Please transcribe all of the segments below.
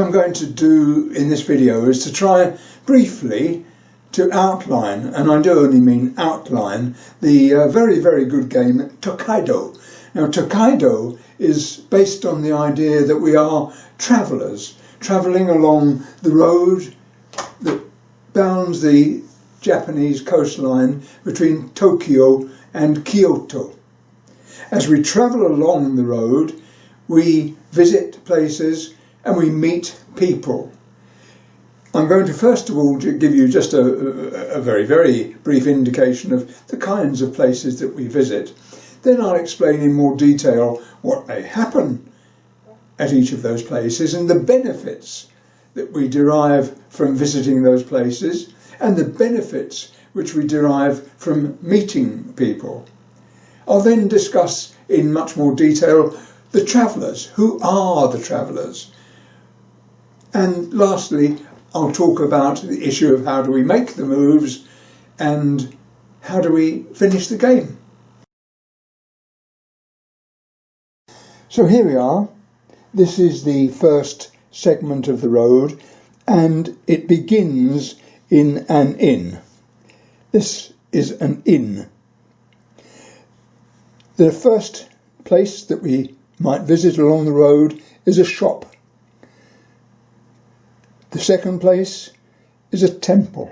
I'm going to do in this video is to try briefly to outline, and I do only mean outline, the very, very good game Tokaido. Now, Tokaido is based on the idea that we are travellers, travelling along the road that bounds the Japanese coastline between Tokyo and Kyoto. As we travel along the road, we visit places and we meet people. I'm going to first of all give you just a very, very brief indication of the kinds of places that we visit. Then I'll explain in more detail what may happen at each of those places and the benefits that we derive from visiting those places and the benefits which we derive from meeting people. I'll then discuss in much more detail the travellers. Who are the travellers? And lastly, I'll talk about the issue of how do we make the moves and how do we finish the game. So here we are. This is the first segment of the road and it begins in an inn. This is an inn. The first place that we might visit along the road is a shop. The second place is a temple.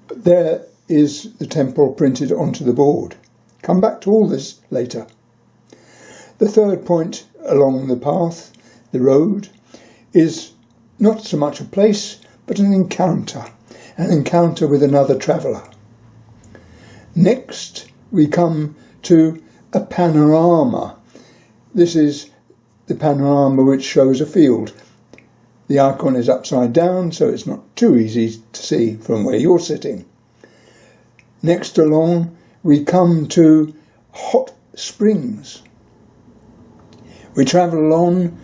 There is the temple printed onto the board. Come back to all this later. The third point along the path, the road, is not so much a place, but an encounter with another traveller. Next, we come to a panorama. This is the panorama which shows a field. The icon is upside down, so it's not too easy to see from where you're sitting. Next along, we come to hot springs. We travel along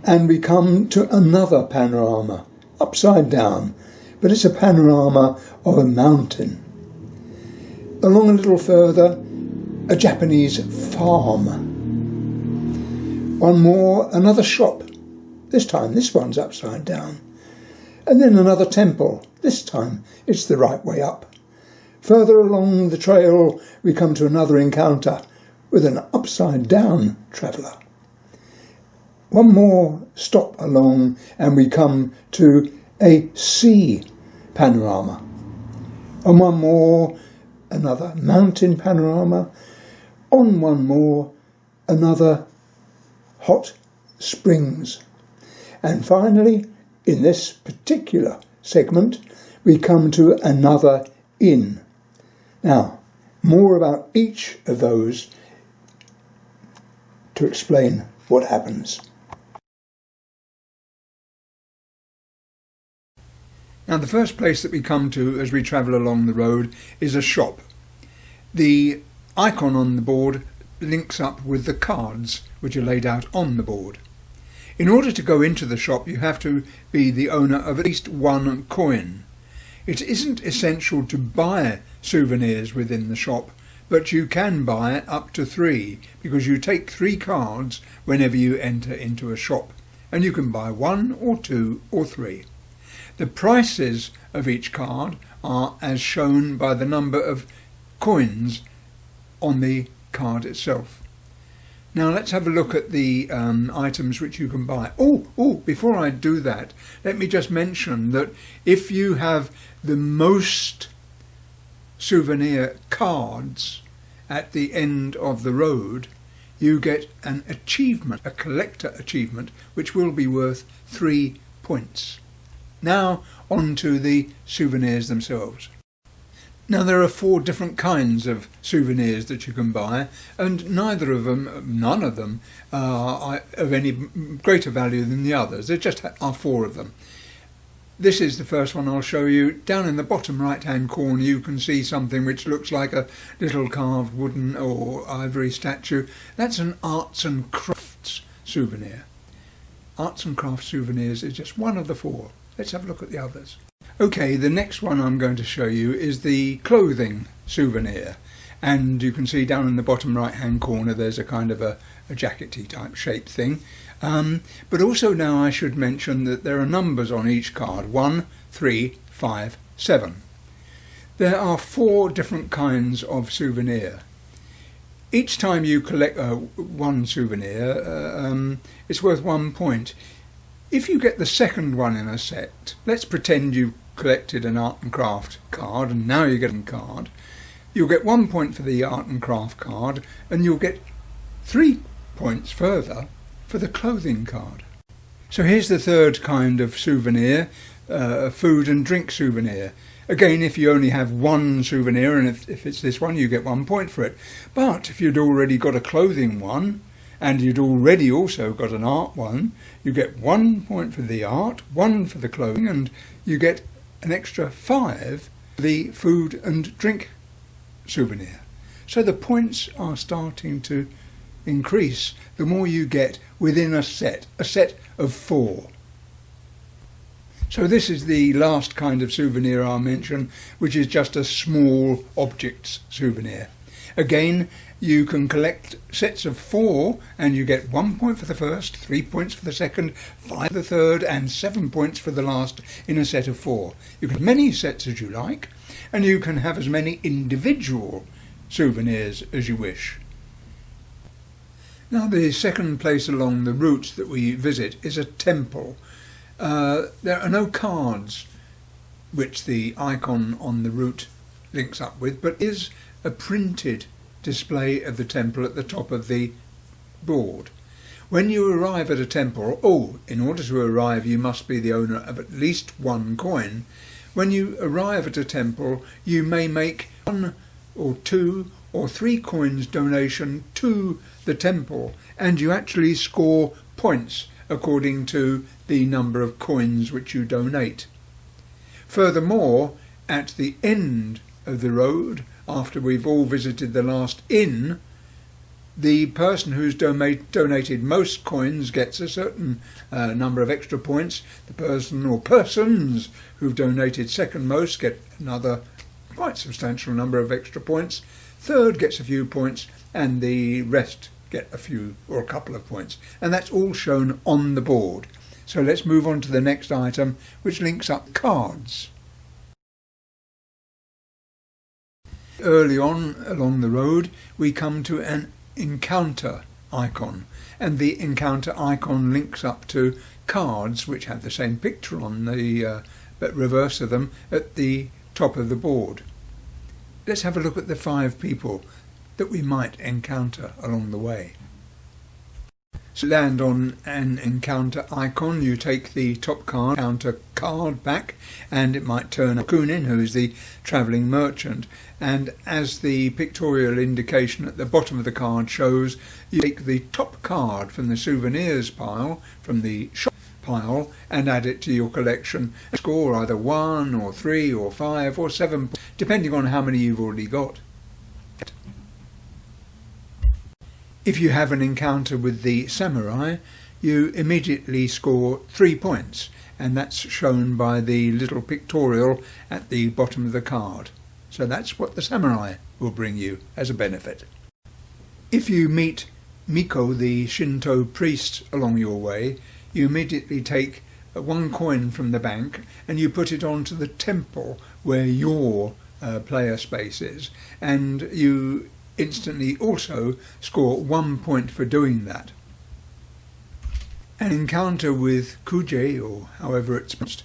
and we come to another panorama, upside down, but it's a panorama of a mountain. Along a little further, a Japanese farm. One more, another shop. This time, this one's upside down. And then another temple. This time, it's the right way up. Further along the trail, we come to another encounter with an upside down traveller. One more stop along and we come to a sea panorama. And one more, another mountain panorama. On one more, another hot springs. And finally, in this particular segment, we come to another inn. Now, more about each of those to explain what happens. Now, the first place that we come to as we travel along the road is a shop. The icon on the board links up with the cards which are laid out on the board. In order to go into the shop, you have to be the owner of at least one coin. It isn't essential to buy souvenirs within the shop, but you can buy up to 3 because you take 3 cards whenever you enter into a shop, and you can buy 1 or 2 or 3. The prices of each card are as shown by the number of coins on the card itself. Now let's have a look at the items which you can buy. Before I do that, let me just mention that if you have the most souvenir cards at the end of the road, you get an achievement, a collector achievement, which will be worth 3 points. Now on to the souvenirs themselves. Now there are 4 different kinds of souvenirs that you can buy, and none of them are of any greater value than the others. There just are 4 of them. This is the first one I'll show you. Down in the bottom right hand corner you can see something which looks like a little carved wooden or ivory statue. That's an arts and crafts souvenir. Arts and crafts souvenirs is just one of the 4. Let's have a look at the others. Okay, the next one I'm going to show you is the clothing souvenir, and you can see down in the bottom right hand corner there's a kind of a jackety type shape thing. But also now I should mention that there are numbers on each card: 1, 3, 5, 7. There are 4 different kinds of souvenir. Each time you collect one souvenir, it's worth 1 point. If you get the second one in a set, let's pretend you collected an art and craft card and now you're getting a card, you'll get 1 point for the art and craft card, and you'll get 3 points further for the clothing card. So here's the third kind of souvenir, food and drink souvenir. Again, if you only have one souvenir, and if it's this one, you get 1 point for it. But if you'd already got a clothing one, and you'd already also got an art one, you get 1 point for the art, 1 for the clothing, and you get an extra 5 for the food and drink souvenir. So the points are starting to increase the more you get within a set of 4. So this is the last kind of souvenir I'll mention, which is just a small objects souvenir. Again, you can collect sets of 4 and you get 1 point for the first, 3 points for the second, 5 for the third, and 7 points for the last in a set of 4. You can have as many sets as you like, and you can have as many individual souvenirs as you wish. Now, the second place along the route that we visit is a temple. There are no cards which the icon on the route links up with, but is a printed display of the temple at the top of the board. When you arrive at a temple, in order to arrive you must be the owner of at least 1 coin. When you arrive at a temple, you may make 1 or 2 or 3 coins donation to the temple, and you actually score points according to the number of coins which you donate. Furthermore, at the end of the road, after we've all visited the last inn, the person who's donated most coins gets a certain number of extra points. The person or persons who've donated second most get another quite substantial number of extra points. Third gets a few points, and the rest get a few or a couple of points. And that's all shown on the board. So let's move on to the next item, which links up cards. Early on along the road, we come to an encounter icon, and the encounter icon links up to cards which have the same picture on the reverse of them at the top of the board. Let's have a look at the 5 people that we might encounter along the way. So land on an encounter icon, you take the top card, encounter card back, and it might turn up Kunin, who is the travelling merchant, and as the pictorial indication at the bottom of the card shows, you take the top card from the souvenirs pile, from the shop pile, and add it to your collection. Score either 1 or 3 or 5 or 7, depending on how many you've already got. If you have an encounter with the samurai, you immediately score 3 points, and that's shown by the little pictorial at the bottom of the card. So that's what the samurai will bring you as a benefit. If you meet Miko, the Shinto priest, along your way, you immediately take 1 coin from the bank and you put it onto the temple where your player space is, and you instantly also score 1 point for doing that. An encounter with Kuje, or however it's pronounced,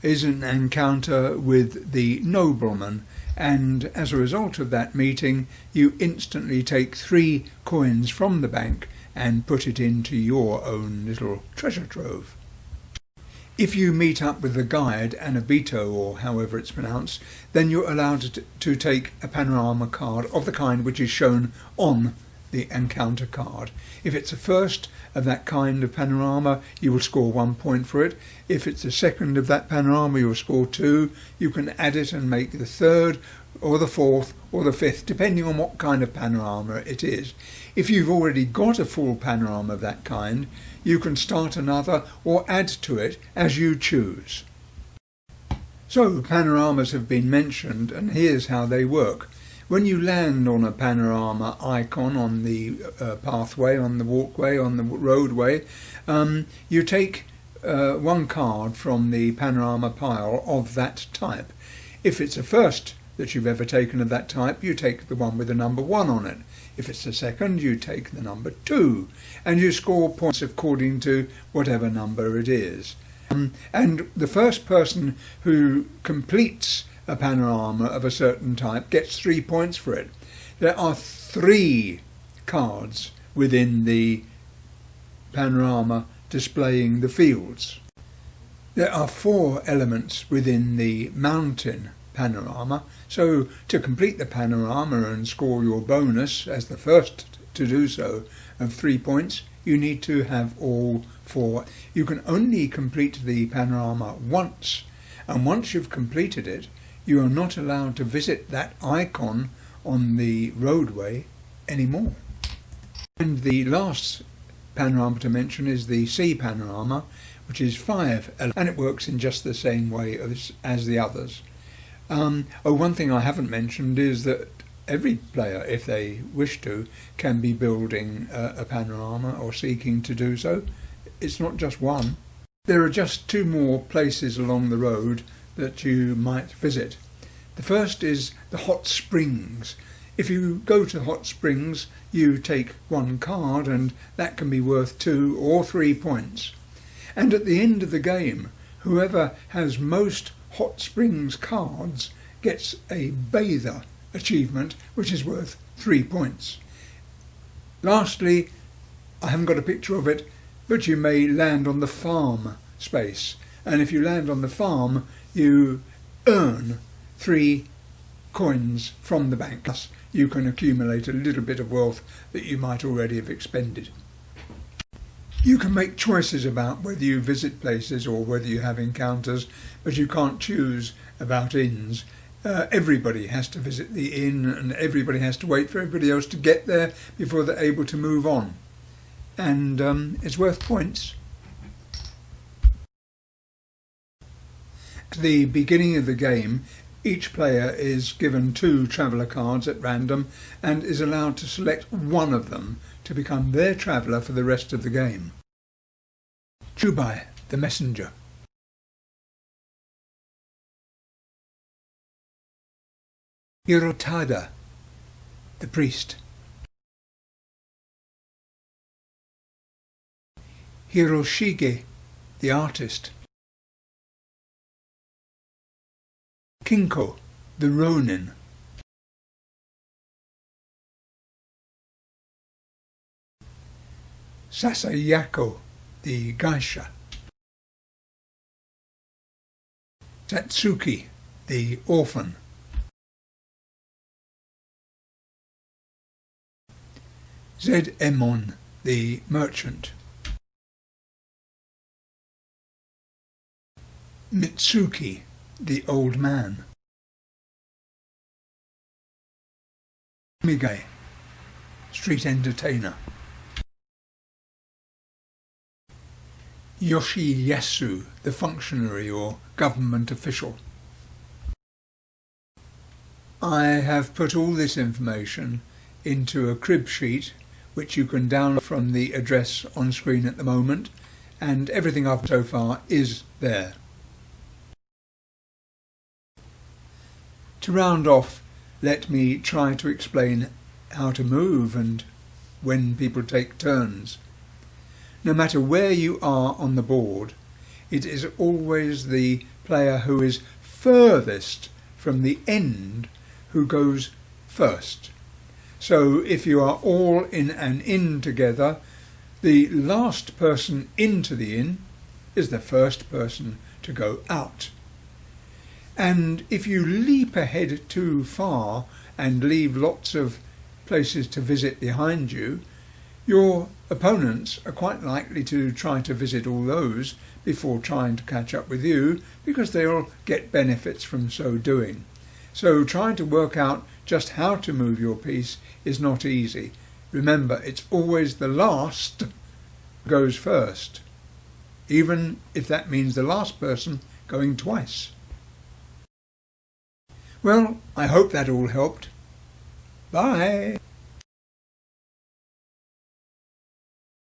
is an encounter with the nobleman, and as a result of that meeting you instantly take 3 coins from the bank and put it into your own little treasure trove. If you meet up with the guide, Anabito, or however it's pronounced, then you're allowed to take a panorama card of the kind which is shown on the encounter card. If it's the first of that kind of panorama, you will score 1 point for it. If it's the second of that panorama, you'll score 2. You can add it and make the third or the fourth or the fifth, depending on what kind of panorama it is. If you've already got a full panorama of that kind, you can start another or add to it as you choose. So panoramas have been mentioned, and here's how they work. When you land on a panorama icon on the pathway, on the walkway, on the roadway, you take one card from the panorama pile of that type. If it's a first that you've ever taken of that type, you take the one with the number 1 on it. If it's the second, you take the number 2, and you score points according to whatever number it is. And the first person who completes a panorama of a certain type gets 3 points for it. There are 3 cards within the panorama displaying the fields. There are 4 elements within the mountain panorama, so to complete the panorama and score your bonus as the first to do so of 3 points, you need to have all 4. You can only complete the panorama once, and once you've completed it, you are not allowed to visit that icon on the roadway anymore. And the last panorama to mention is the sea panorama, which is 5 elements, and it works in just the same way as the others. One thing I haven't mentioned is that every player, if they wish to, can be building a panorama or seeking to do so. It's not just one. There are just 2 more places along the road that you might visit. The first is the hot springs. If you go to hot springs, you take 1 card, and that can be worth 2 or 3 points. And at the end of the game, whoever has most hot springs cards gets a bather achievement, which is worth 3 points. Lastly, I haven't got a picture of it, but you may land on the farm space, and if you land on the farm, you earn 3 coins from the bank. Thus, you can accumulate a little bit of wealth that you might already have expended. You can make choices about whether you visit places or whether you have encounters, but you can't choose about inns. Everybody has to visit the inn, and everybody has to wait for everybody else to get there before they're able to move on. And it's worth points. At the beginning of the game, each player is given 2 traveller cards at random and is allowed to select one of them to become their traveller for the rest of the game. Chubai, the messenger. Hirotada, the priest. Hiroshige, the artist. Kinko, the ronin. Sasayako, the geisha. Satsuki, the orphan. Zedemon, the merchant. Mitsuki, the old man. Migai, street entertainer. Yoshiyasu, the functionary or government official. I have put all this information into a crib sheet which you can download from the address on screen at the moment, and everything I've so far is there. To round off, let me try to explain how to move and when people take turns. No matter where you are on the board, it is always the player who is furthest from the end who goes first. So if you are all in an inn together, the last person into the inn is the first person to go out. And if you leap ahead too far and leave lots of places to visit behind you, your opponents are quite likely to try to visit all those before trying to catch up with you, because they'll get benefits from so doing. So trying to work out just how to move your piece is not easy. Remember, it's always the last who goes first, even if that means the last person going twice. Well, I hope that all helped. Bye!